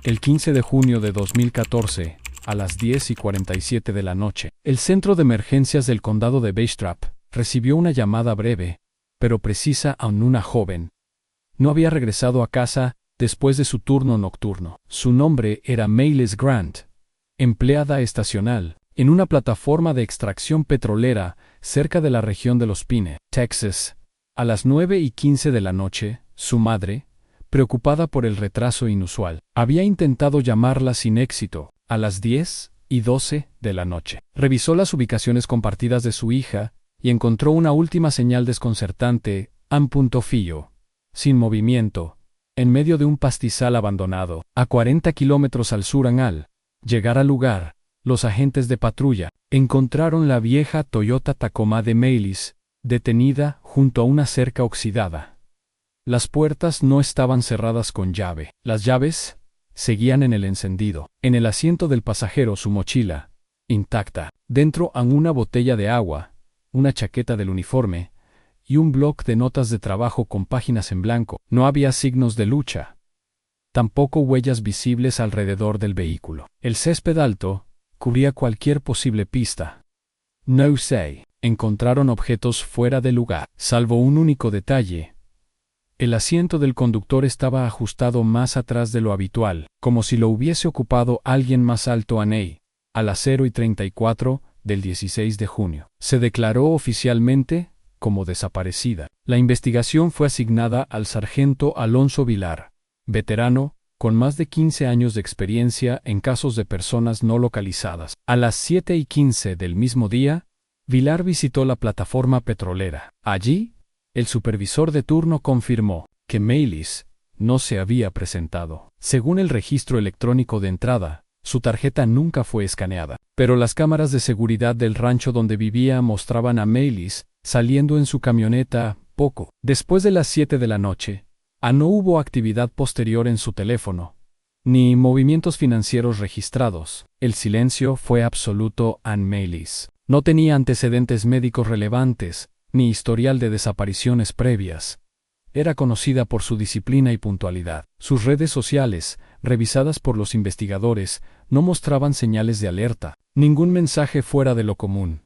El 15 de junio de 2014, a las 10:47 de la noche, el Centro de Emergencias del Condado de Bastrop recibió una llamada breve, pero precisa a una joven. No había regresado a casa después de su turno nocturno. Su nombre era Maylise Grant, empleada estacional, en una plataforma de extracción petrolera cerca de la región de Los Pines, Texas. A las 9:15 de la noche, su madre, preocupada por el retraso inusual, había intentado llamarla sin éxito. A las 10:12 de la noche, revisó las ubicaciones compartidas de su hija y encontró una última señal desconcertante, un punto fijo, sin movimiento, en medio de un pastizal abandonado, a 40 kilómetros al sur. Al llegar al lugar, los agentes de patrulla encontraron la vieja Toyota Tacoma de Maylise, detenida junto a una cerca oxidada. Las puertas no estaban cerradas con llave. Las llaves seguían en el encendido. En el asiento del pasajero su mochila, intacta. Dentro una botella de agua, una chaqueta del uniforme y un bloc de notas de trabajo con páginas en blanco. No había signos de lucha. Tampoco huellas visibles alrededor del vehículo. El césped alto cubría cualquier posible pista. No se encontraron objetos fuera de lugar, salvo un único detalle. El asiento del conductor estaba ajustado más atrás de lo habitual, como si lo hubiese ocupado alguien más alto. A las 0:34 del 16 de junio, se declaró oficialmente como desaparecida. La investigación fue asignada al sargento Alonso Vilar, veterano, con más de 15 años de experiencia en casos de personas no localizadas. A las 7:15 del mismo día, Vilar visitó la plataforma petrolera. Allí, el supervisor de turno confirmó que Maylise no se había presentado. Según el registro electrónico de entrada, su tarjeta nunca fue escaneada, pero las cámaras de seguridad del rancho donde vivía mostraban a Maylise saliendo en su camioneta poco después de las 7 de la noche. No hubo actividad posterior en su teléfono, ni movimientos financieros registrados. El silencio fue absoluto. Maylise no tenía antecedentes médicos relevantes, ni historial de desapariciones previas. Era conocida por su disciplina y puntualidad. Sus redes sociales, revisadas por los investigadores, no mostraban señales de alerta, ningún mensaje fuera de lo común,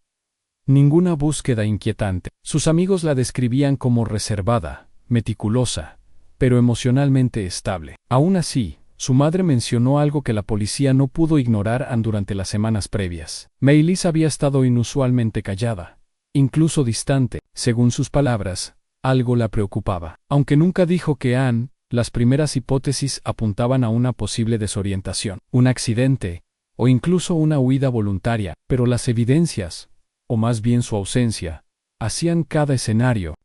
ninguna búsqueda inquietante. Sus amigos la describían como reservada, meticulosa, pero emocionalmente estable. Aún así, su madre mencionó algo que la policía no pudo ignorar durante las semanas previas. Maylise había estado inusualmente callada, incluso distante. Según sus palabras, algo la preocupaba. Aunque nunca dijo que las primeras hipótesis apuntaban a una posible desorientación, un accidente, o incluso una huida voluntaria, pero las evidencias, o más bien su ausencia, hacían cada escenario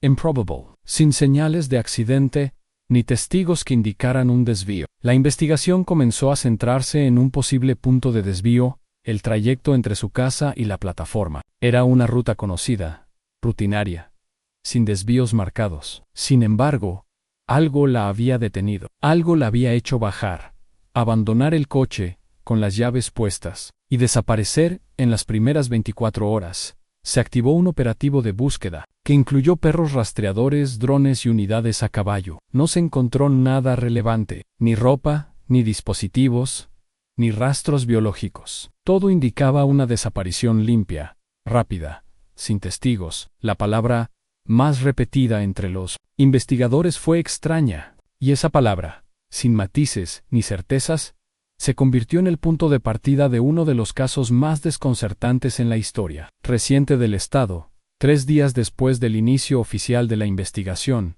improbable, sin señales de accidente, ni testigos que indicaran un desvío. La investigación comenzó a centrarse en un posible punto de desvío, el trayecto entre su casa y la plataforma. Era una ruta conocida, rutinaria, sin desvíos marcados. Sin embargo, algo la había detenido. Algo la había hecho bajar, abandonar el coche con las llaves puestas y desaparecer en las primeras 24 horas. Se activó un operativo de búsqueda, que incluyó perros rastreadores, drones y unidades a caballo. No se encontró nada relevante, ni ropa, ni dispositivos, ni rastros biológicos. Todo indicaba una desaparición limpia, rápida, sin testigos. La palabra más repetida entre los investigadores fue extraña, y esa palabra, sin matices ni certezas, se convirtió en el punto de partida de uno de los casos más desconcertantes en la historia reciente del estado. 3 días después del inicio oficial de la investigación,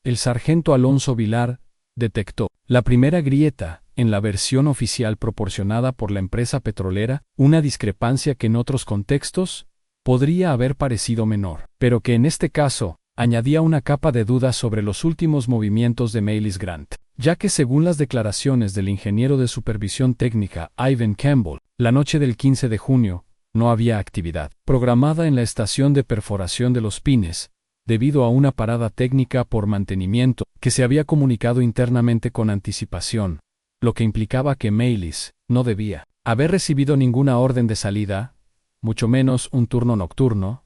el sargento Alonso Vilar detectó la primera grieta en la versión oficial proporcionada por la empresa petrolera, una discrepancia que en otros contextos podría haber parecido menor, pero que en este caso añadía una capa de duda sobre los últimos movimientos de Maylise Grant, ya que según las declaraciones del ingeniero de supervisión técnica Ivan Campbell, la noche del 15 de junio, no había actividad programada en la estación de perforación de Los Pines, debido a una parada técnica por mantenimiento que se había comunicado internamente con anticipación, lo que implicaba que Maylise no debía haber recibido ninguna orden de salida, mucho menos un turno nocturno,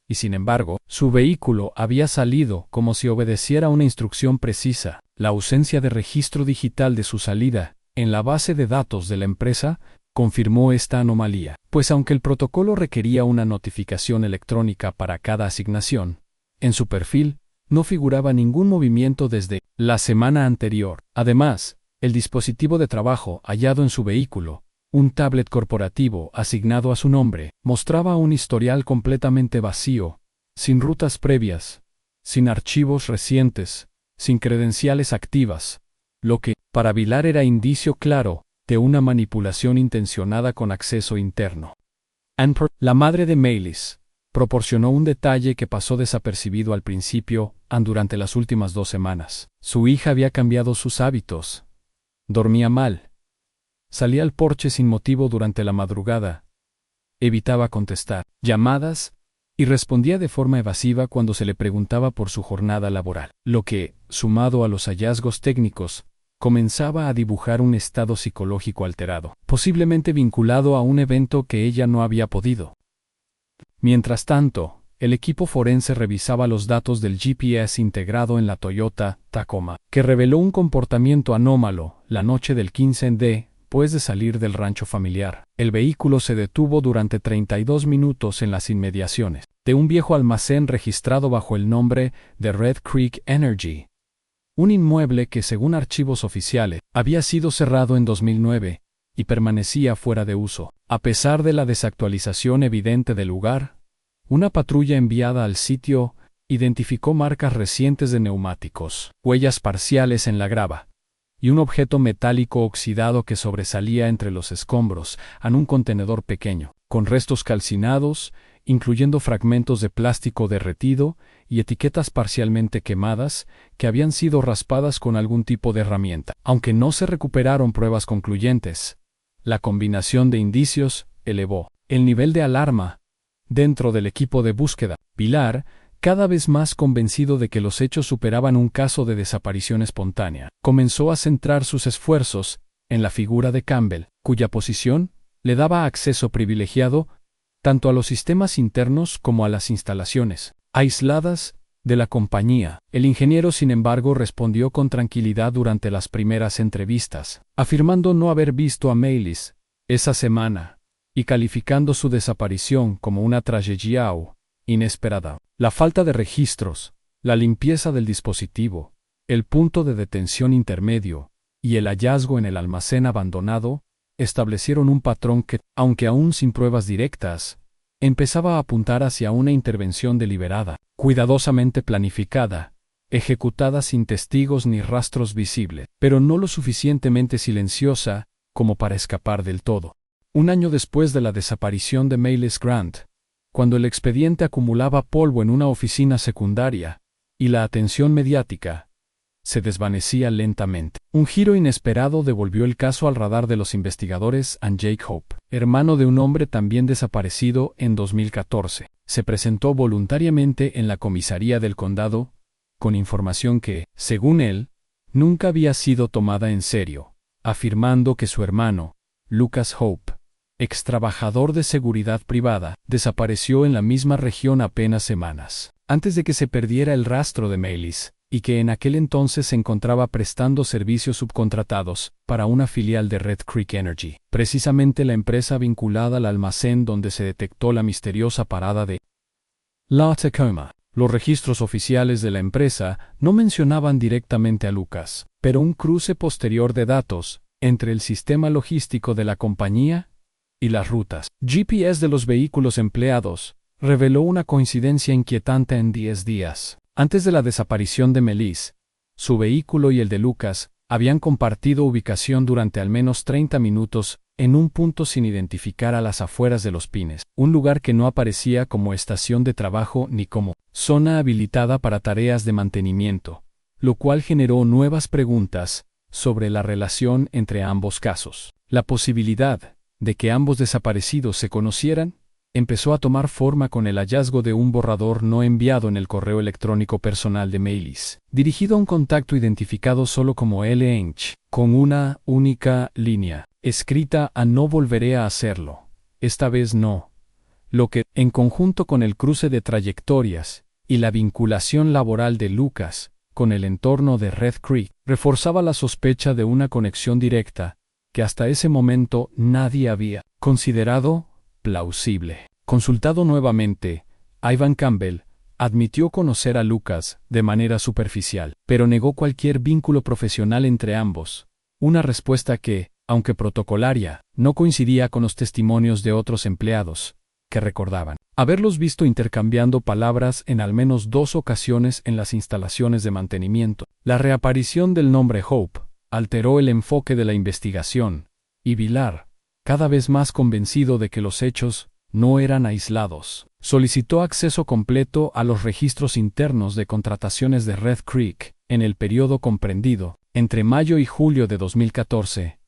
y sin embargo, su vehículo había salido como si obedeciera una instrucción precisa. La ausencia de registro digital de su salida en la base de datos de la empresa confirmó esta anomalía, pues aunque el protocolo requería una notificación electrónica para cada asignación, en su perfil no figuraba ningún movimiento desde la semana anterior. Además, el dispositivo de trabajo hallado en su vehículo, un tablet corporativo asignado a su nombre, mostraba un historial completamente vacío, sin rutas previas, sin archivos recientes, sin credenciales activas, lo que, para Vilar, era indicio claro de una manipulación intencionada con acceso interno. La madre de Maylis proporcionó un detalle que pasó desapercibido al principio y durante las últimas 2 semanas. Su hija había cambiado sus hábitos. Dormía mal. Salía al porche sin motivo durante la madrugada. Evitaba contestar llamadas y respondía de forma evasiva cuando se le preguntaba por su jornada laboral, lo que, sumado a los hallazgos técnicos, comenzaba a dibujar un estado psicológico alterado, posiblemente vinculado a un evento que ella no había podido. Mientras tanto, el equipo forense revisaba los datos del GPS integrado en la Toyota Tacoma, que reveló un comportamiento anómalo la noche del 15 después de salir del rancho familiar. El vehículo se detuvo durante 32 minutos en las inmediaciones de un viejo almacén registrado bajo el nombre de Red Creek Energy, un inmueble que, según archivos oficiales, había sido cerrado en 2009 y permanecía fuera de uso. A pesar de la desactualización evidente del lugar, una patrulla enviada al sitio identificó marcas recientes de neumáticos, huellas parciales en la grava, y un objeto metálico oxidado que sobresalía entre los escombros en un contenedor pequeño, con restos calcinados, incluyendo fragmentos de plástico derretido y etiquetas parcialmente quemadas que habían sido raspadas con algún tipo de herramienta. Aunque no se recuperaron pruebas concluyentes, la combinación de indicios elevó el nivel de alarma dentro del equipo de búsqueda. Vilar, cada vez más convencido de que los hechos superaban un caso de desaparición espontánea, comenzó a centrar sus esfuerzos en la figura de Campbell, cuya posición le daba acceso privilegiado tanto a los sistemas internos como a las instalaciones aisladas de la compañía. El ingeniero, sin embargo, respondió con tranquilidad durante las primeras entrevistas, afirmando no haber visto a Maylis esa semana y calificando su desaparición como una tragedia inesperada. La falta de registros, la limpieza del dispositivo, el punto de detención intermedio y el hallazgo en el almacén abandonado establecieron un patrón que, aunque aún sin pruebas directas, empezaba a apuntar hacia una intervención deliberada, cuidadosamente planificada, ejecutada sin testigos ni rastros visibles, pero no lo suficientemente silenciosa como para escapar del todo. Un año después de la desaparición de Maylis Grant, cuando el expediente acumulaba polvo en una oficina secundaria y la atención mediática se desvanecía lentamente, un giro inesperado devolvió el caso al radar de los investigadores. Jake Hope, hermano de un hombre también desaparecido en 2014, se presentó voluntariamente en la comisaría del condado con información que, según él, nunca había sido tomada en serio, afirmando que su hermano, Lucas Hope, ex trabajador de seguridad privada, desapareció en la misma región apenas semanas antes de que se perdiera el rastro de Maylis, y que en aquel entonces se encontraba prestando servicios subcontratados para una filial de Red Creek Energy, precisamente la empresa vinculada al almacén donde se detectó la misteriosa parada de la Tacoma. Los registros oficiales de la empresa no mencionaban directamente a Lucas, pero un cruce posterior de datos entre el sistema logístico de la compañía y las rutas GPS de los vehículos empleados reveló una coincidencia inquietante. En 10 días antes de la desaparición de Maylis, su vehículo y el de Lucas habían compartido ubicación durante al menos 30 minutos en un punto sin identificar a las afueras de Los Pines, un lugar que no aparecía como estación de trabajo ni como zona habilitada para tareas de mantenimiento, lo cual generó nuevas preguntas sobre la relación entre ambos casos. La posibilidad de que ambos desaparecidos se conocieran empezó a tomar forma con el hallazgo de un borrador no enviado en el correo electrónico personal de Maylis, dirigido a un contacto identificado solo como L. Inch, con una única línea, escrita a "no volveré a hacerlo, esta vez no, lo que, en conjunto con el cruce de trayectorias y la vinculación laboral de Lucas con el entorno de Red Creek, reforzaba la sospecha de una conexión directa que hasta ese momento nadie había considerado plausible. Consultado nuevamente, Ivan Campbell admitió conocer a Lucas de manera superficial, pero negó cualquier vínculo profesional entre ambos, una respuesta que, aunque protocolaria, no coincidía con los testimonios de otros empleados, que recordaban haberlos visto intercambiando palabras en al menos 2 ocasiones en las instalaciones de mantenimiento. La reaparición del nombre Hope alteró el enfoque de la investigación, y Villar, cada vez más convencido de que los hechos no eran aislados, solicitó acceso completo a los registros internos de contrataciones de Red Creek en el periodo comprendido entre mayo y julio de 2014,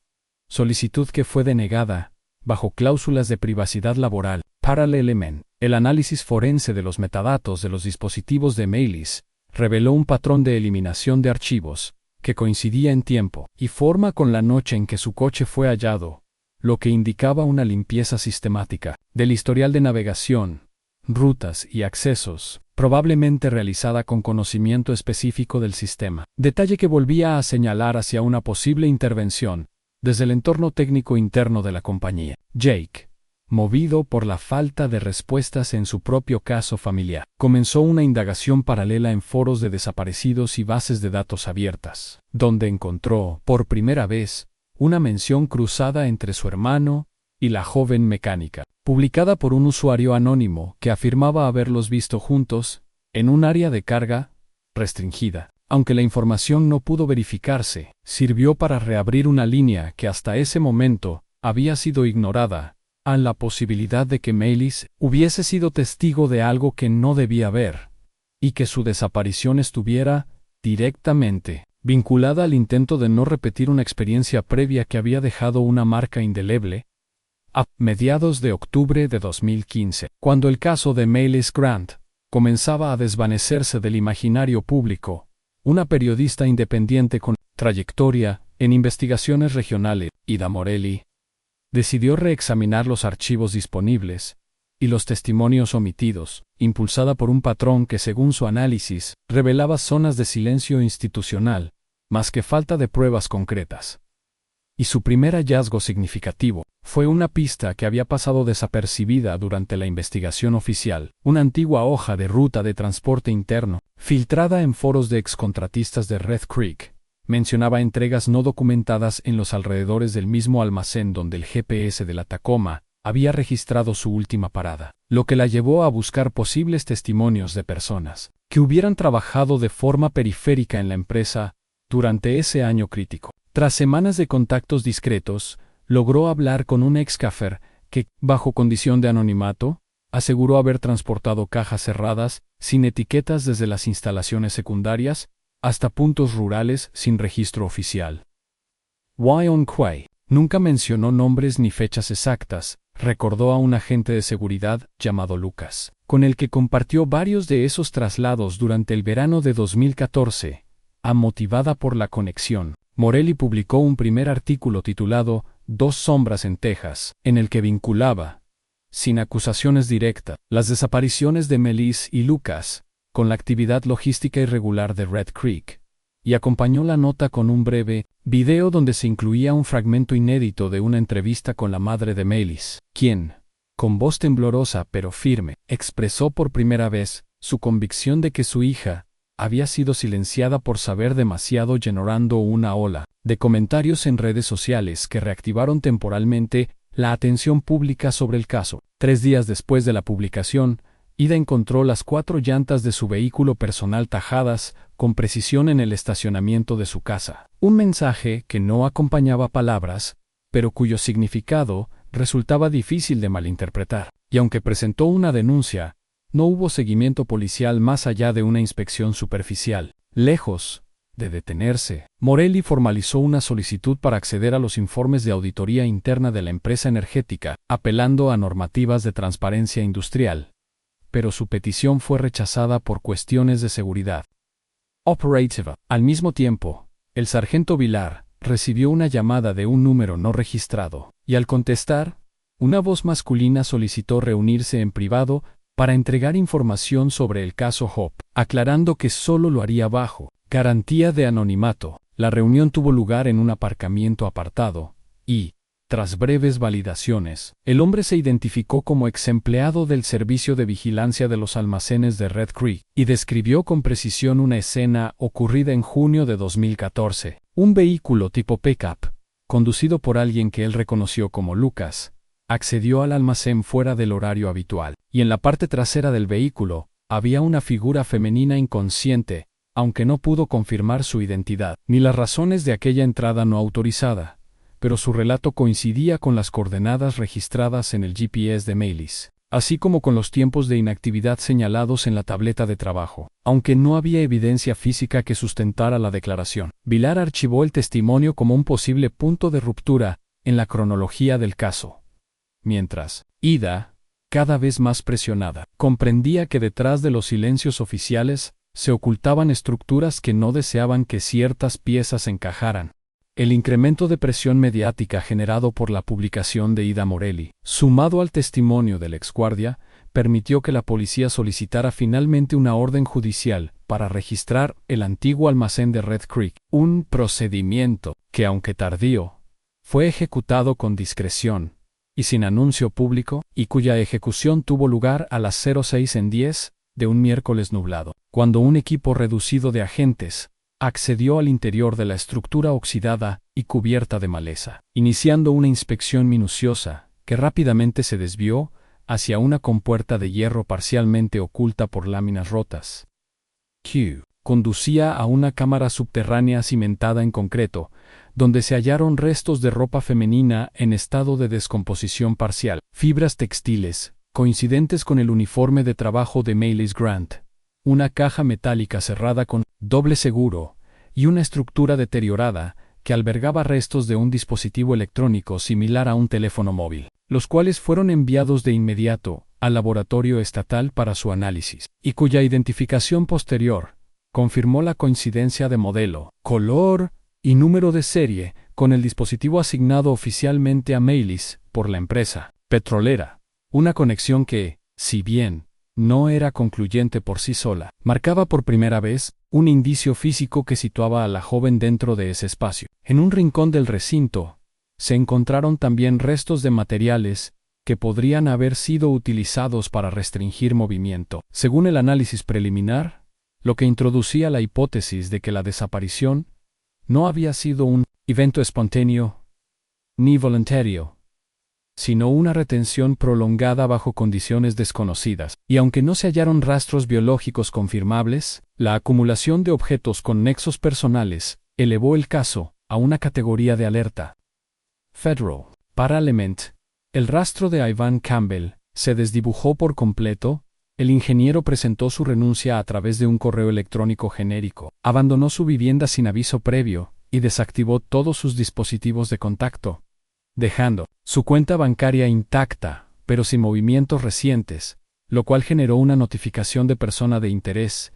solicitud que fue denegada bajo cláusulas de privacidad laboral. Paralelamente, el análisis forense de los metadatos de los dispositivos de Melis reveló un patrón de eliminación de archivos que coincidía en tiempo y forma con la noche en que su coche fue hallado, lo que indicaba una limpieza sistemática del historial de navegación, rutas y accesos, probablemente realizada con conocimiento específico del sistema. Detalle que volvía a señalar hacia una posible intervención desde el entorno técnico interno de la compañía. Jake, movido por la falta de respuestas en su propio caso familiar, comenzó una indagación paralela en foros de desaparecidos y bases de datos abiertas, donde encontró, por primera vez, una mención cruzada entre su hermano y la joven mecánica, publicada por un usuario anónimo que afirmaba haberlos visto juntos en un área de carga restringida. Aunque la información no pudo verificarse, sirvió para reabrir una línea que hasta ese momento había sido ignorada, a la posibilidad de que Melis hubiese sido testigo de algo que no debía ver, y que su desaparición estuviera directamente vinculada al intento de no repetir una experiencia previa que había dejado una marca indeleble. A mediados de octubre de 2015, cuando el caso de Melis Grant comenzaba a desvanecerse del imaginario público, una periodista independiente con trayectoria en investigaciones regionales, Ida Morelli, decidió reexaminar los archivos disponibles y los testimonios omitidos, impulsada por un patrón que, según su análisis, revelaba zonas de silencio institucional, más que falta de pruebas concretas. Y su primer hallazgo significativo fue una pista que había pasado desapercibida durante la investigación oficial, una antigua hoja de ruta de transporte interno, filtrada en foros de excontratistas de Red Creek. Mencionaba entregas no documentadas en los alrededores del mismo almacén donde el GPS de la Tacoma había registrado su última parada, lo que la llevó a buscar posibles testimonios de personas que hubieran trabajado de forma periférica en la empresa durante ese año crítico. Tras semanas de contactos discretos, logró hablar con un ex-café que, bajo condición de anonimato, aseguró haber transportado cajas cerradas sin etiquetas desde las instalaciones secundarias hasta puntos rurales sin registro oficial. Wyon Quay nunca mencionó nombres ni fechas exactas, recordó a un agente de seguridad llamado Lucas, con el que compartió varios de esos traslados durante el verano de 2014. Motivada por la conexión, Morelli publicó un primer artículo titulado Dos sombras en Texas, en el que vinculaba, sin acusaciones directas, las desapariciones de Melis y Lucas con la actividad logística irregular de Red Creek, y acompañó la nota con un breve video donde se incluía un fragmento inédito de una entrevista con la madre de Melis, quien, con voz temblorosa pero firme, expresó por primera vez su convicción de que su hija había sido silenciada por saber demasiado, generando una ola de comentarios en redes sociales que reactivaron temporalmente la atención pública sobre el caso. 3 días después de la publicación, Ida encontró las 4 llantas de su vehículo personal tajadas con precisión en el estacionamiento de su casa. Un mensaje que no acompañaba palabras, pero cuyo significado resultaba difícil de malinterpretar. Y aunque presentó una denuncia, no hubo seguimiento policial más allá de una inspección superficial. Lejos de detenerse, Morelli formalizó una solicitud para acceder a los informes de auditoría interna de la empresa energética, apelando a normativas de transparencia industrial. Pero su petición fue rechazada por cuestiones de seguridad operativa. Al mismo tiempo, el sargento Villar recibió una llamada de un número no registrado, y al contestar, Una voz masculina solicitó reunirse en privado para entregar información sobre el caso Hope, aclarando que solo lo haría bajo garantía de anonimato. La reunión tuvo lugar en un aparcamiento apartado y, tras breves validaciones, el hombre se identificó como exempleado del Servicio de Vigilancia de los Almacenes de Red Creek y describió con precisión una escena ocurrida en junio de 2014. Un vehículo tipo pickup, conducido por alguien que él reconoció como Lucas, accedió al almacén fuera del horario habitual, y en la parte trasera del vehículo había una figura femenina inconsciente, aunque no pudo confirmar su identidad ni las razones de aquella entrada no autorizada, pero su relato coincidía con las coordenadas registradas en el GPS de Maylis, así como con los tiempos de inactividad señalados en la tableta de trabajo. Aunque no había evidencia física que sustentara la declaración, Vilar archivó el testimonio como un posible punto de ruptura en la cronología del caso. Mientras, Ida, cada vez más presionada, comprendía que detrás de los silencios oficiales se ocultaban estructuras que no deseaban que ciertas piezas encajaran. El incremento de presión mediática generado por la publicación de Ida Morelli, sumado al testimonio del exguardia, permitió que la policía solicitara finalmente una orden judicial para registrar el antiguo almacén de Red Creek, un procedimiento que, aunque tardío, fue ejecutado con discreción y sin anuncio público, y cuya ejecución tuvo lugar a las 06:10 de un miércoles nublado, cuando un equipo reducido de agentes accedió al interior de la estructura oxidada y cubierta de maleza, iniciando una inspección minuciosa que rápidamente se desvió hacia una compuerta de hierro parcialmente oculta por láminas rotas. Q conducía a una cámara subterránea cimentada en concreto, donde se hallaron restos de ropa femenina en estado de descomposición parcial, fibras textiles, coincidentes con el uniforme de trabajo de Maylis Grant, una caja metálica cerrada con doble seguro y una estructura deteriorada que albergaba restos de un dispositivo electrónico similar a un teléfono móvil, los cuales fueron enviados de inmediato al laboratorio estatal para su análisis, y cuya identificación posterior confirmó la coincidencia de modelo, color y número de serie con el dispositivo asignado oficialmente a Maylis por la empresa petrolera. Una conexión que, si bien no era concluyente por sí sola, marcaba por primera vez un indicio físico que situaba a la joven dentro de ese espacio. En un rincón del recinto, se encontraron también restos de materiales que podrían haber sido utilizados para restringir movimiento, según el análisis preliminar, lo que introducía la hipótesis de que la desaparición no había sido un evento espontáneo ni voluntario, sino una retención prolongada bajo condiciones desconocidas, y aunque no se hallaron rastros biológicos confirmables, la acumulación de objetos con nexos personales elevó el caso a una categoría de alerta federal. Para Element, el rastro de Ivan Campbell se desdibujó por completo. El ingeniero presentó su renuncia a través de un correo electrónico genérico, abandonó su vivienda sin aviso previo y desactivó todos sus dispositivos de contacto, dejando su cuenta bancaria intacta, pero sin movimientos recientes, lo cual generó una notificación de persona de interés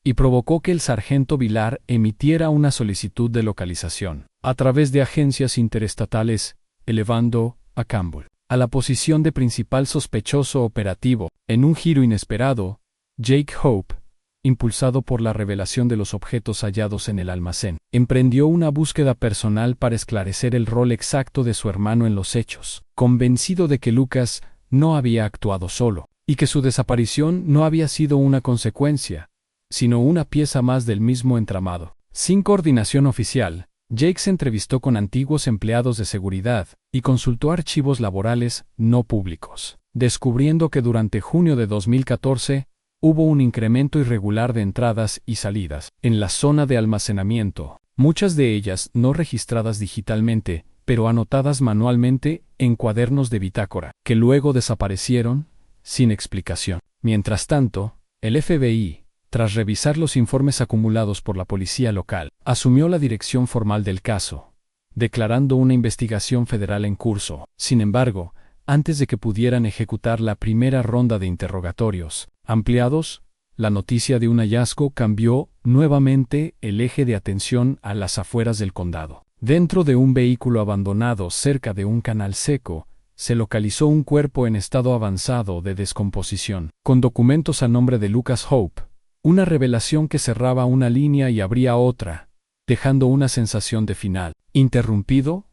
y provocó que el sargento Vilar emitiera una solicitud de localización a través de agencias interestatales, elevando a Campbell a la posición de principal sospechoso operativo. En un giro inesperado, Jake Hope, impulsado por la revelación de los objetos hallados en el almacén, emprendió una búsqueda personal para esclarecer el rol exacto de su hermano en los hechos, convencido de que Lucas no había actuado solo, y que su desaparición no había sido una consecuencia, sino una pieza más del mismo entramado. Sin coordinación oficial, Jake se entrevistó con antiguos empleados de seguridad y consultó archivos laborales no públicos, descubriendo que durante junio de 2014 hubo un incremento irregular de entradas y salidas en la zona de almacenamiento, muchas de ellas no registradas digitalmente, pero anotadas manualmente en cuadernos de bitácora, que luego desaparecieron sin explicación. Mientras tanto, el FBI, tras revisar los informes acumulados por la policía local, asumió la dirección formal del caso, declarando una investigación federal en curso. Sin embargo, antes de que pudieran ejecutar la primera ronda de interrogatorios ampliados, la noticia de un hallazgo cambió nuevamente el eje de atención a las afueras del condado. Dentro de un vehículo abandonado cerca de un canal seco, se localizó un cuerpo en estado avanzado de descomposición, con documentos a nombre de Lucas Hope, una revelación que cerraba una línea y abría otra, dejando una sensación de final interrumpido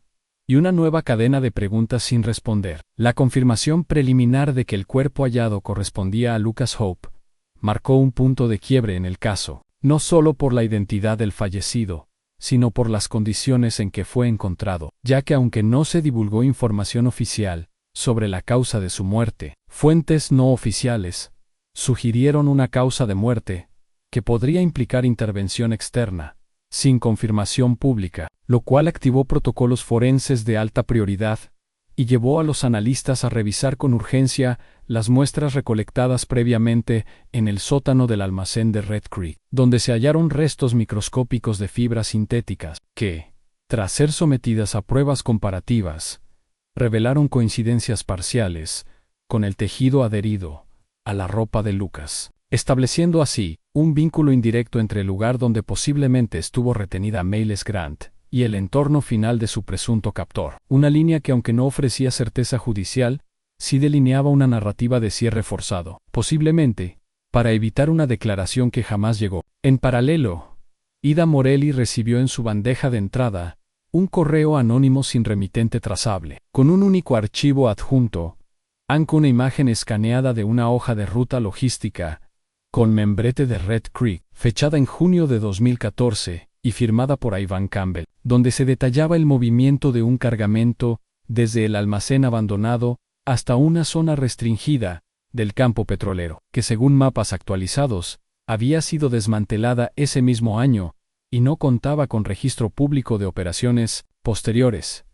y una nueva cadena de preguntas sin responder. La confirmación preliminar de que el cuerpo hallado correspondía a Lucas Hope marcó un punto de quiebre en el caso, no solo por la identidad del fallecido, sino por las condiciones en que fue encontrado, ya que aunque no se divulgó información oficial sobre la causa de su muerte, fuentes no oficiales sugirieron una causa de muerte que podría implicar intervención externa, sin confirmación pública, lo cual activó protocolos forenses de alta prioridad y llevó a los analistas a revisar con urgencia las muestras recolectadas previamente en el sótano del almacén de Red Creek, donde se hallaron restos microscópicos de fibras sintéticas que, tras ser sometidas a pruebas comparativas, revelaron coincidencias parciales con el tejido adherido a la ropa de Lucas, estableciendo así un vínculo indirecto entre el lugar donde posiblemente estuvo retenida Mayles Grant y el entorno final de su presunto captor. Una línea que, aunque no ofrecía certeza judicial, sí delineaba una narrativa de cierre forzado, posiblemente para evitar una declaración que jamás llegó. En paralelo, Ida Morelli recibió en su bandeja de entrada un correo anónimo sin remitente trazable, con un único archivo adjunto, aunque una imagen escaneada de una hoja de ruta logística con membrete de Red Creek, fechada en junio de 2014 y firmada por Ivan Campbell, donde se detallaba el movimiento de un cargamento desde el almacén abandonado hasta una zona restringida del campo petrolero, que según mapas actualizados, había sido desmantelada ese mismo año y no contaba con registro público de operaciones posteriores,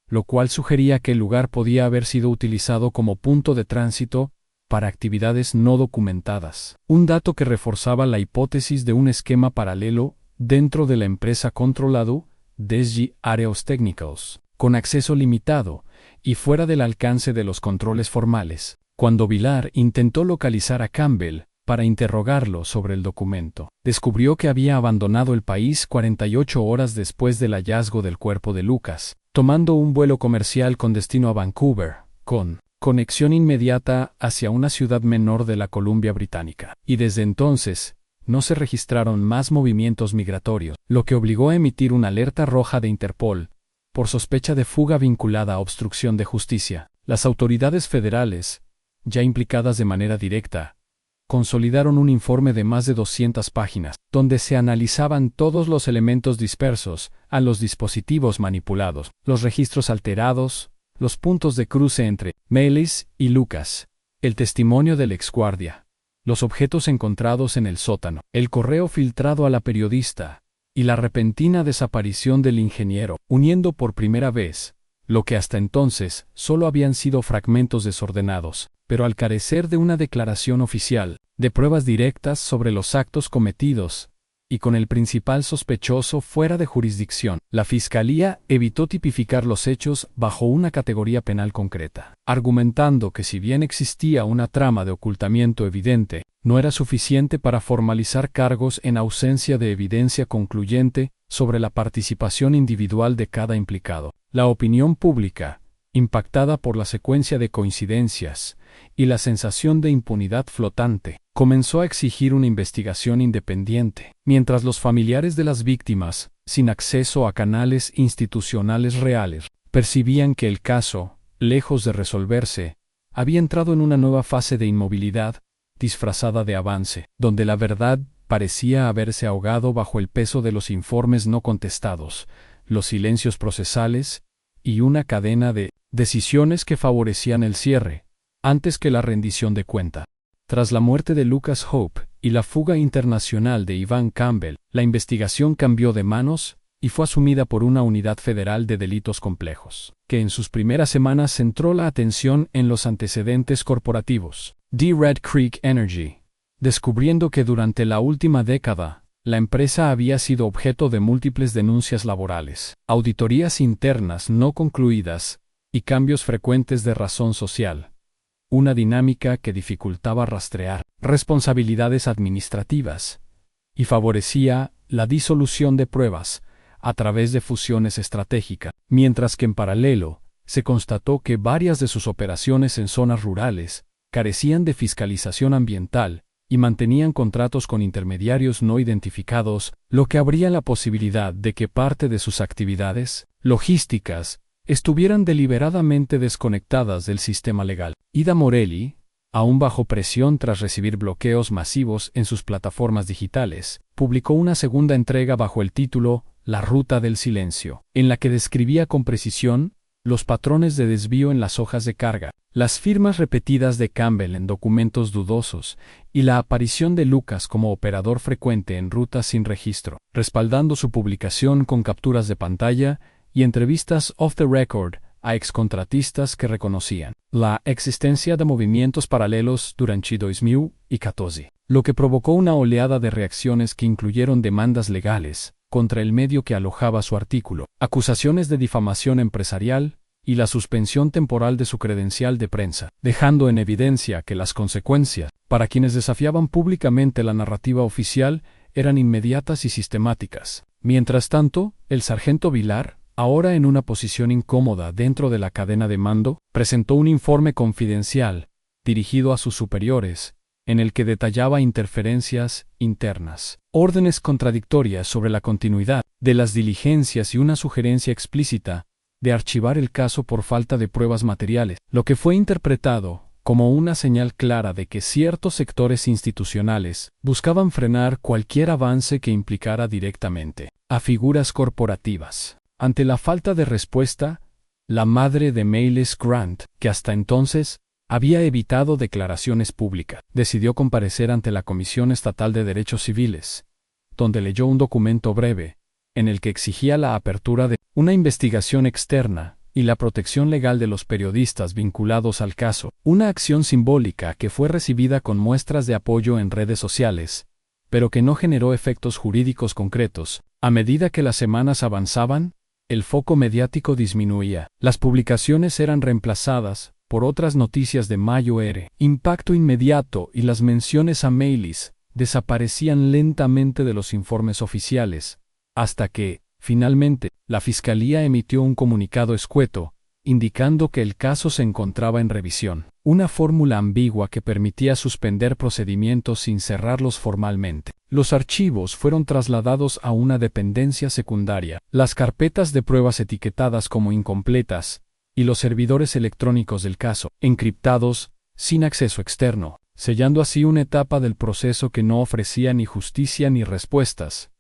lo cual sugería que el lugar podía haber sido utilizado como punto de tránsito para actividades no documentadas. Un dato que reforzaba la hipótesis de un esquema paralelo dentro de la empresa controlado desde áreas técnicas, con acceso limitado y fuera del alcance de los controles formales. Cuando Vilar intentó localizar a Campbell para interrogarlo sobre el documento, descubrió que había abandonado el país 48 horas después del hallazgo del cuerpo de Lucas, tomando un vuelo comercial con destino a Vancouver, con conexión inmediata hacia una ciudad menor de la Columbia Británica. Y desde entonces, no se registraron más movimientos migratorios, lo que obligó a emitir una alerta roja de Interpol por sospecha de fuga vinculada a obstrucción de justicia. Las autoridades federales, ya implicadas de manera directa, consolidaron un informe de más de 200 páginas, donde se analizaban todos los elementos dispersos a los dispositivos manipulados, los registros alterados, los puntos de cruce entre Mayles y Lucas, el testimonio del exguardia, los objetos encontrados en el sótano, el correo filtrado a la periodista y la repentina desaparición del ingeniero, uniendo por primera vez lo que hasta entonces solo habían sido fragmentos desordenados, pero al carecer de una declaración oficial, de pruebas directas sobre los actos cometidos, y con el principal sospechoso fuera de jurisdicción, la Fiscalía evitó tipificar los hechos bajo una categoría penal concreta, argumentando que si bien existía una trama de ocultamiento evidente, no era suficiente para formalizar cargos en ausencia de evidencia concluyente sobre la participación individual de cada implicado. La opinión pública, impactada por la secuencia de coincidencias y la sensación de impunidad flotante, comenzó a exigir una investigación independiente, mientras los familiares de las víctimas, sin acceso a canales institucionales reales, percibían que el caso, lejos de resolverse, había entrado en una nueva fase de inmovilidad, disfrazada de avance, donde la verdad parecía haberse ahogado bajo el peso de los informes no contestados, los silencios procesales y una cadena de decisiones que favorecían el cierre, antes que la rendición de cuenta. Tras la muerte de Lucas Hope y la fuga internacional de Ivan Campbell, la investigación cambió de manos y fue asumida por una unidad federal de delitos complejos, que en sus primeras semanas centró la atención en los antecedentes corporativos de Red Creek Energy, descubriendo que durante la última década, la empresa había sido objeto de múltiples denuncias laborales, auditorías internas no concluidas y cambios frecuentes de razón social, una dinámica que dificultaba rastrear responsabilidades administrativas y favorecía la disolución de pruebas a través de fusiones estratégicas, mientras que en paralelo, se constató que varias de sus operaciones en zonas rurales carecían de fiscalización ambiental y mantenían contratos con intermediarios no identificados, lo que abría la posibilidad de que parte de sus actividades logísticas estuvieran deliberadamente desconectadas del sistema legal. Ida Morelli, aún bajo presión tras recibir bloqueos masivos en sus plataformas digitales, publicó una segunda entrega bajo el título La Ruta del Silencio, en la que describía con precisión los patrones de desvío en las hojas de carga, las firmas repetidas de Campbell en documentos dudosos y la aparición de Lucas como operador frecuente en rutas sin registro, respaldando su publicación con capturas de pantalla y entrevistas off the record a excontratistas que reconocían la existencia de movimientos paralelos durante 2014, lo que provocó una oleada de reacciones que incluyeron demandas legales contra el medio que alojaba su artículo, acusaciones de difamación empresarial y la suspensión temporal de su credencial de prensa, dejando en evidencia que las consecuencias, para quienes desafiaban públicamente la narrativa oficial, eran inmediatas y sistemáticas. Mientras tanto, el sargento Vilar, ahora en una posición incómoda dentro de la cadena de mando, presentó un informe confidencial, dirigido a sus superiores, en el que detallaba interferencias internas, órdenes contradictorias sobre la continuidad de las diligencias y una sugerencia explícita de archivar el caso por falta de pruebas materiales, lo que fue interpretado como una señal clara de que ciertos sectores institucionales buscaban frenar cualquier avance que implicara directamente a figuras corporativas. Ante la falta de respuesta, la madre de Mayles Grant, que hasta entonces había evitado declaraciones públicas, decidió comparecer ante la Comisión Estatal de Derechos Civiles, donde leyó un documento breve, en el que exigía la apertura de una investigación externa y la protección legal de los periodistas vinculados al caso, una acción simbólica que fue recibida con muestras de apoyo en redes sociales, pero que no generó efectos jurídicos concretos. A medida que las semanas avanzaban, el foco mediático disminuía. Las publicaciones eran reemplazadas por otras noticias de mayor impacto inmediato y las menciones a Mayles desaparecían lentamente de los informes oficiales, hasta que, finalmente, la Fiscalía emitió un comunicado escueto, indicando que el caso se encontraba en revisión, una fórmula ambigua que permitía suspender procedimientos sin cerrarlos formalmente. Los archivos fueron trasladados a una dependencia secundaria, las carpetas de pruebas etiquetadas como incompletas, y los servidores electrónicos del caso, encriptados, sin acceso externo, sellando así una etapa del proceso que no ofrecía ni justicia ni respuestas,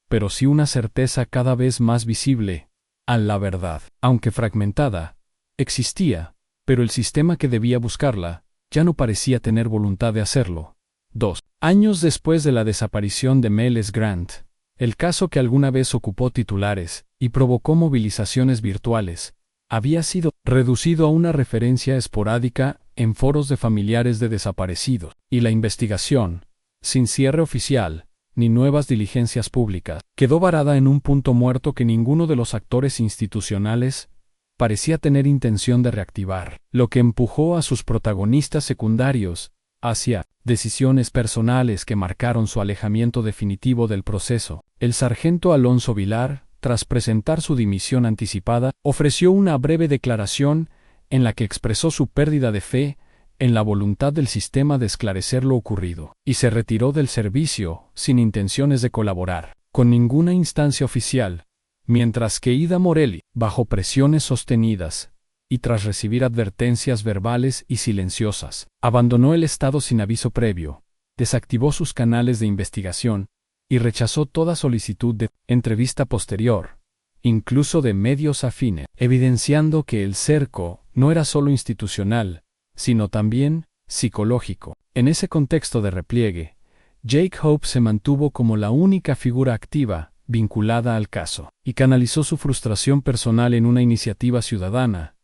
pero sí una certeza cada vez más visible a la verdad. Aunque fragmentada, existía, pero el sistema que debía buscarla ya no parecía tener voluntad de hacerlo. 2 años después de la desaparición de Mayles Grant, el caso que alguna vez ocupó titulares y provocó movilizaciones virtuales, había sido reducido a una referencia esporádica en foros de familiares de desaparecidos, y la investigación, sin cierre oficial ni nuevas diligencias públicas, quedó varada en un punto muerto que ninguno de los actores institucionales parecía tener intención de reactivar, lo que empujó a sus protagonistas secundarios hacia decisiones personales que marcaron su alejamiento definitivo del proceso. El sargento Alonso Vilar, tras presentar su dimisión anticipada, ofreció una breve declaración en la que expresó su pérdida de fe en la voluntad del sistema de esclarecer lo ocurrido, y se retiró del servicio sin intenciones de colaborar con ninguna instancia oficial, mientras que Ida Morelli, bajo presiones sostenidas y tras recibir advertencias verbales y silenciosas, abandonó el estado sin aviso previo, desactivó sus canales de investigación y rechazó toda solicitud de entrevista posterior, incluso de medios afines, evidenciando que el cerco no era solo institucional, sino también psicológico. En ese contexto de repliegue, Jake Hope se mantuvo como la única figura activa vinculada al caso, y canalizó su frustración personal en una iniciativa ciudadana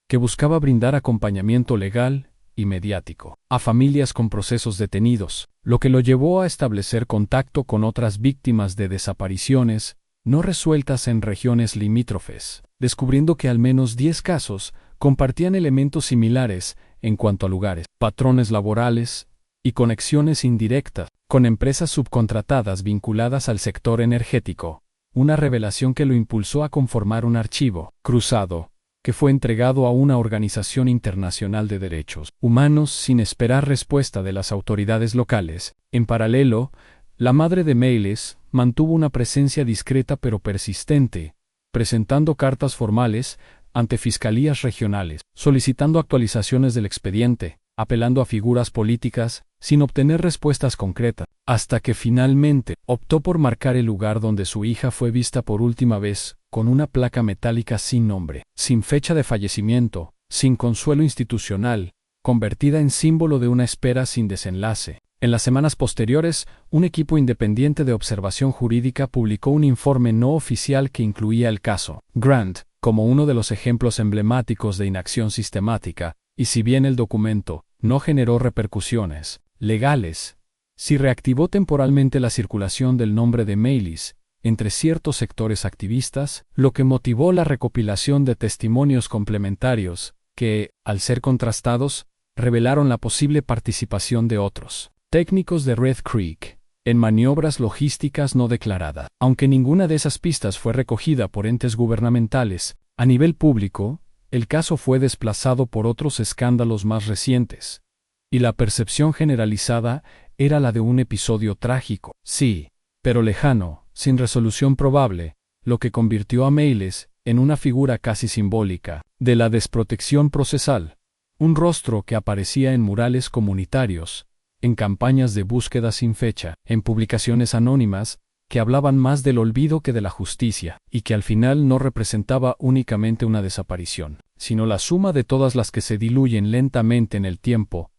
que buscaba brindar acompañamiento legal y mediático a familias con procesos detenidos, lo que lo llevó a establecer contacto con otras víctimas de desapariciones no resueltas en regiones limítrofes, descubriendo que al menos 10 casos compartían elementos similares en cuanto a lugares, patrones laborales y conexiones indirectas con empresas subcontratadas vinculadas al sector energético, una revelación que lo impulsó a conformar un archivo cruzado que fue entregado a una organización internacional de derechos humanos sin esperar respuesta de las autoridades locales. En paralelo, la madre de Mayles mantuvo una presencia discreta pero persistente, presentando cartas formales ante fiscalías regionales, solicitando actualizaciones del expediente, apelando a figuras políticas, sin obtener respuestas concretas, hasta que finalmente optó por marcar el lugar donde su hija fue vista por última vez, con una placa metálica sin nombre, sin fecha de fallecimiento, sin consuelo institucional, convertida en símbolo de una espera sin desenlace. En las semanas posteriores, un equipo independiente de observación jurídica publicó un informe no oficial que incluía el caso Grant como uno de los ejemplos emblemáticos de inacción sistemática, y si bien el documento no generó repercusiones legales, sí reactivó temporalmente la circulación del nombre de Mayles entre ciertos sectores activistas, lo que motivó la recopilación de testimonios complementarios que, al ser contrastados, revelaron la posible participación de otros técnicos de Red Creek en maniobras logísticas no declaradas. Aunque ninguna de esas pistas fue recogida por entes gubernamentales, a nivel público, el caso fue desplazado por otros escándalos más recientes, y la percepción generalizada era la de un episodio trágico, sí, pero lejano, sin resolución probable, lo que convirtió a Mayles en una figura casi simbólica de la desprotección procesal, un rostro que aparecía en murales comunitarios, en campañas de búsqueda sin fecha, en publicaciones anónimas, que hablaban más del olvido que de la justicia, y que al final no representaba únicamente una desaparición, sino la suma de todas las que se diluyen lentamente en el tiempo,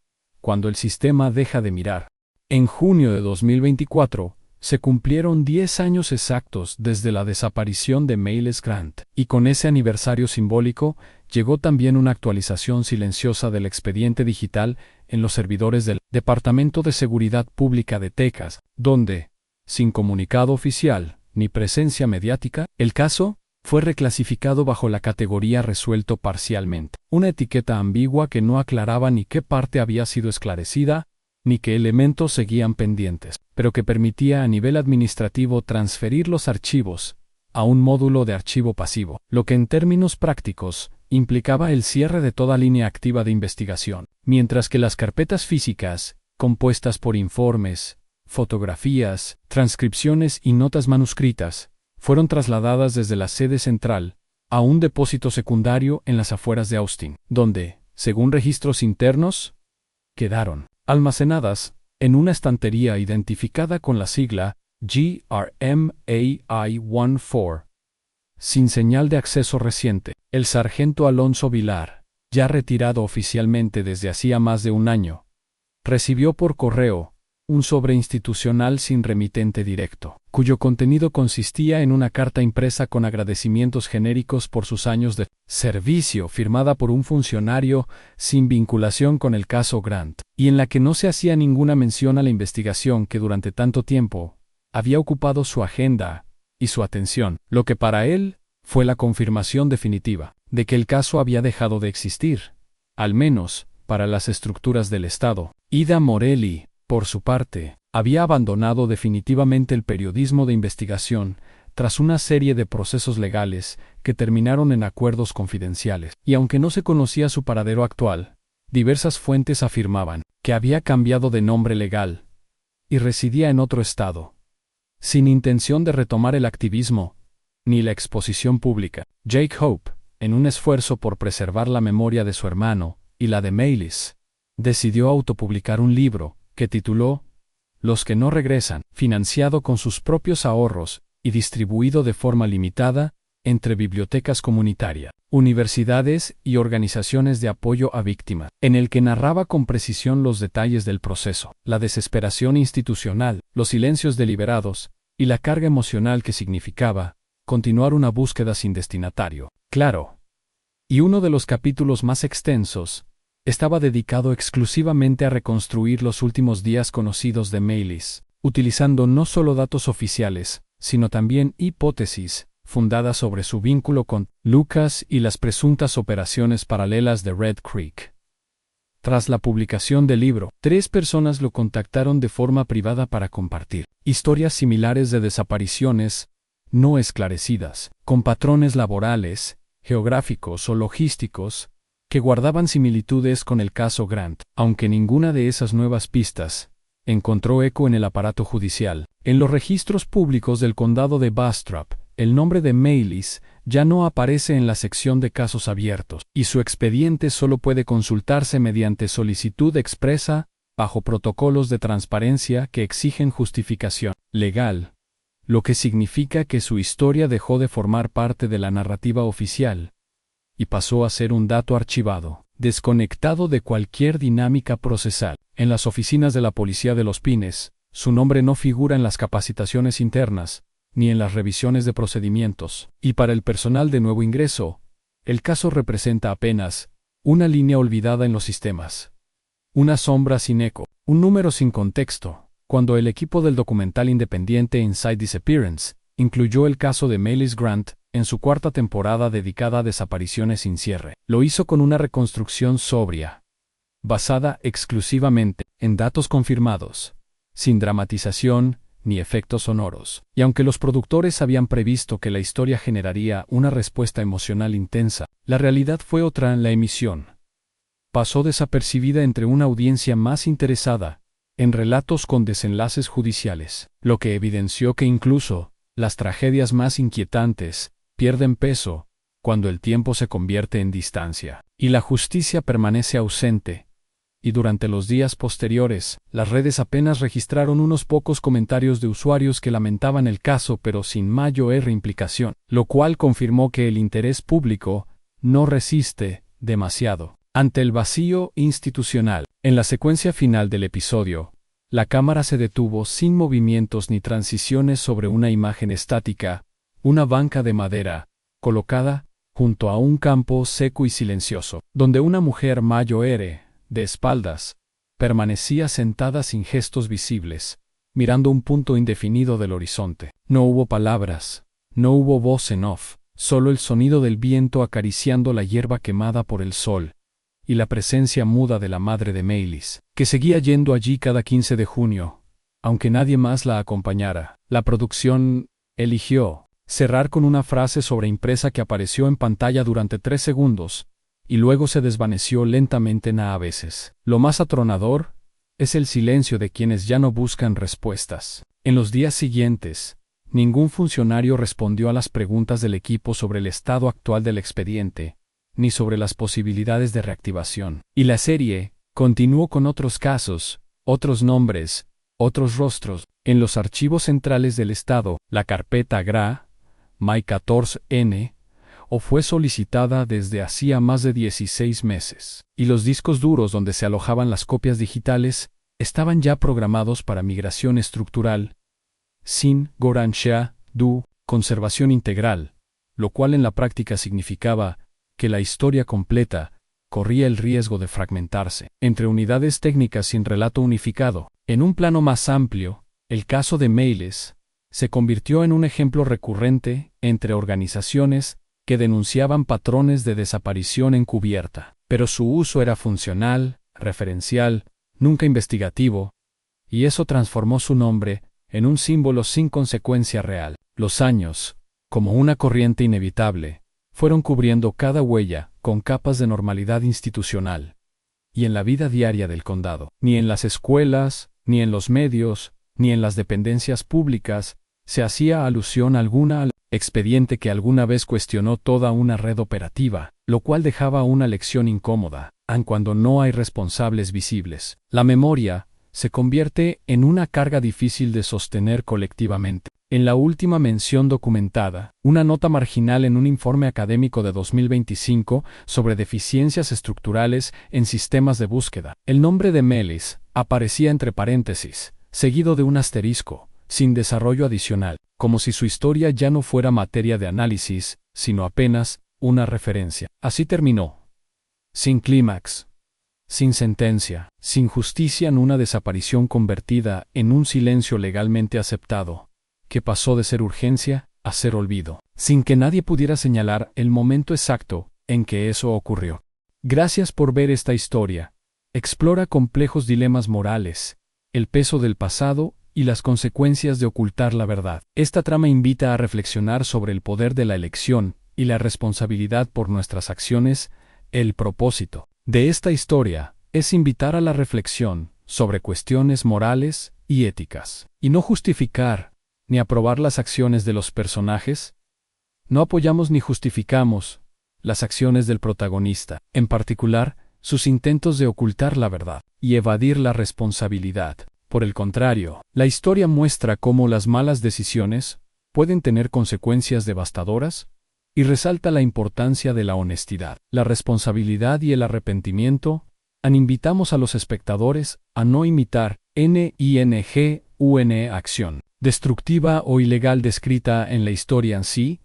cuando el sistema deja de mirar. En junio de 2024, se cumplieron 10 años exactos desde la desaparición de Mayles Grant, y con ese aniversario simbólico llegó también una actualización silenciosa del expediente digital en los servidores del Departamento de Seguridad Pública de Texas, donde, sin comunicado oficial ni presencia mediática, el caso fue reclasificado bajo la categoría resuelto parcialmente, una etiqueta ambigua que no aclaraba ni qué parte había sido esclarecida, ni qué elementos seguían pendientes, pero que permitía a nivel administrativo transferir los archivos a un módulo de archivo pasivo, lo que en términos prácticos implicaba el cierre de toda línea activa de investigación, mientras que las carpetas físicas, compuestas por informes, fotografías, transcripciones y notas manuscritas, fueron trasladadas desde la sede central a un depósito secundario en las afueras de Austin, donde, según registros internos, quedaron almacenadas en una estantería identificada con la sigla GRMAI14, sin señal de acceso reciente. El sargento Alonso Vilar, ya retirado oficialmente desde hacía más de un año, recibió por correo un sobre institucional sin remitente directo, cuyo contenido consistía en una carta impresa con agradecimientos genéricos por sus años de servicio firmada por un funcionario sin vinculación con el caso Grant, y en la que no se hacía ninguna mención a la investigación que durante tanto tiempo había ocupado su agenda y su atención, lo que para él fue la confirmación definitiva de que el caso había dejado de existir, al menos para las estructuras del Estado. Ida Morelli, por su parte, había abandonado definitivamente el periodismo de investigación tras una serie de procesos legales que terminaron en acuerdos confidenciales, y aunque no se conocía su paradero actual, diversas fuentes afirmaban que había cambiado de nombre legal y residía en otro estado, sin intención de retomar el activismo ni la exposición pública. Jake Hope, en un esfuerzo por preservar la memoria de su hermano y la de Mayles, decidió autopublicar un libro que tituló Los que no regresan, financiado con sus propios ahorros y distribuido de forma limitada entre bibliotecas comunitarias, universidades y organizaciones de apoyo a víctimas, en el que narraba con precisión los detalles del proceso, la desesperación institucional, los silencios deliberados y la carga emocional que significaba continuar una búsqueda sin destinatario. Claro. Y uno de los capítulos más extensos estaba dedicado exclusivamente a reconstruir los últimos días conocidos de Mayles, utilizando no solo datos oficiales, sino también hipótesis fundadas sobre su vínculo con Lucas y las presuntas operaciones paralelas de Red Creek. Tras la publicación del libro, 3 personas lo contactaron de forma privada para compartir historias similares de desapariciones no esclarecidas, con patrones laborales geográficos o logísticos, que guardaban similitudes con el caso Grant, aunque ninguna de esas nuevas pistas encontró eco en el aparato judicial. En los registros públicos del condado de Bastrop, el nombre de Maylis ya no aparece en la sección de casos abiertos, y su expediente solo puede consultarse mediante solicitud expresa bajo protocolos de transparencia que exigen justificación legal, lo que significa que su historia dejó de formar parte de la narrativa oficial y pasó a ser un dato archivado, desconectado de cualquier dinámica procesal. En las oficinas de la Policía de Los Pines, su nombre no figura en las capacitaciones internas, ni en las revisiones de procedimientos, y para el personal de nuevo ingreso, el caso representa apenas una línea olvidada en los sistemas, una sombra sin eco, un número sin contexto. Cuando el equipo del documental independiente Inside Disappearance incluyó el caso de Maylis Grant en su cuarta temporada dedicada a desapariciones sin cierre, lo hizo con una reconstrucción sobria, basada exclusivamente en datos confirmados, sin dramatización ni efectos sonoros. Y aunque los productores habían previsto que la historia generaría una respuesta emocional intensa, la realidad fue otra. En la emisión pasó desapercibida entre una audiencia más interesada en relatos con desenlaces judiciales, lo que evidenció que incluso las tragedias más inquietantes pierden peso cuando el tiempo se convierte en distancia, y la justicia permanece ausente. Y durante los días posteriores, las redes apenas registraron unos pocos comentarios de usuarios que lamentaban el caso pero sin mayor implicación, lo cual confirmó que el interés público no resiste demasiado ante el vacío institucional. En la secuencia final del episodio, la cámara se detuvo sin movimientos ni transiciones sobre una imagen estática, una banca de madera, colocada junto a un campo seco y silencioso, donde una mujer mayor, de espaldas, permanecía sentada sin gestos visibles, mirando un punto indefinido del horizonte. No hubo palabras, no hubo voz en off, solo el sonido del viento acariciando la hierba quemada por el sol, y la presencia muda de la madre de Maylis, que seguía yendo allí cada 15 de junio, aunque nadie más la acompañara. La producción eligió cerrar con una frase sobreimpresa que apareció en pantalla durante 3 segundos, y luego se desvaneció lentamente a veces. Lo más atronador es el silencio de quienes ya no buscan respuestas. En los días siguientes, ningún funcionario respondió a las preguntas del equipo sobre el estado actual del expediente, ni sobre las posibilidades de reactivación. Y la serie continuó con otros casos, otros nombres, otros rostros. En los archivos centrales del Estado, la carpeta GRA, My 14N, o fue solicitada desde hacía más de 16 meses, y los discos duros donde se alojaban las copias digitales estaban ya programados para migración estructural, sin Goransha du conservación integral, lo cual en la práctica significaba que la historia completa corría el riesgo de fragmentarse entre unidades técnicas sin relato unificado. En un plano más amplio, el caso de Maylis se convirtió en un ejemplo recurrente entre organizaciones que denunciaban patrones de desaparición encubierta, pero su uso era funcional, referencial, nunca investigativo, y eso transformó su nombre en un símbolo sin consecuencia real. Los años, como una corriente inevitable, fueron cubriendo cada huella con capas de normalidad institucional. Y en la vida diaria del condado, ni en las escuelas, ni en los medios, ni en las dependencias públicas, se hacía alusión alguna al expediente que alguna vez cuestionó toda una red operativa, lo cual dejaba una lección incómoda, aun cuando no hay responsables visibles. La memoria se convierte en una carga difícil de sostener colectivamente. En la última mención documentada, una nota marginal en un informe académico de 2025 sobre deficiencias estructurales en sistemas de búsqueda, el nombre de Maylis aparecía entre paréntesis, seguido de un asterisco, sin desarrollo adicional, como si su historia ya no fuera materia de análisis, sino apenas una referencia. Así terminó. Sin clímax, sin sentencia, sin justicia, en una desaparición convertida en un silencio legalmente aceptado, que pasó de ser urgencia a ser olvido, sin que nadie pudiera señalar el momento exacto en que eso ocurrió. Gracias por ver esta historia. Explora complejos dilemas morales, el peso del pasado y las consecuencias de ocultar la verdad. Esta trama invita a reflexionar sobre el poder de la elección y la responsabilidad por nuestras acciones. El propósito de esta historia es invitar a la reflexión sobre cuestiones morales y éticas, y no justificar ni aprobar las acciones de los personajes. No apoyamos ni justificamos las acciones del protagonista, en particular, sus intentos de ocultar la verdad y evadir la responsabilidad. Por el contrario, la historia muestra cómo las malas decisiones pueden tener consecuencias devastadoras y resalta la importancia de la honestidad, la responsabilidad y el arrepentimiento. Invitamos a los espectadores a no imitar una acción destructiva o ilegal descrita en la historia en sí.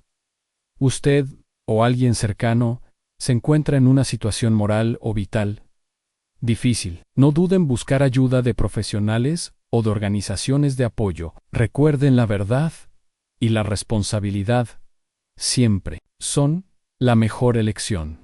Usted o alguien cercano se encuentra en una situación moral o vital difícil. No duden en buscar ayuda de profesionales o de organizaciones de apoyo. Recuerden, la verdad y la responsabilidad siempre son la mejor elección.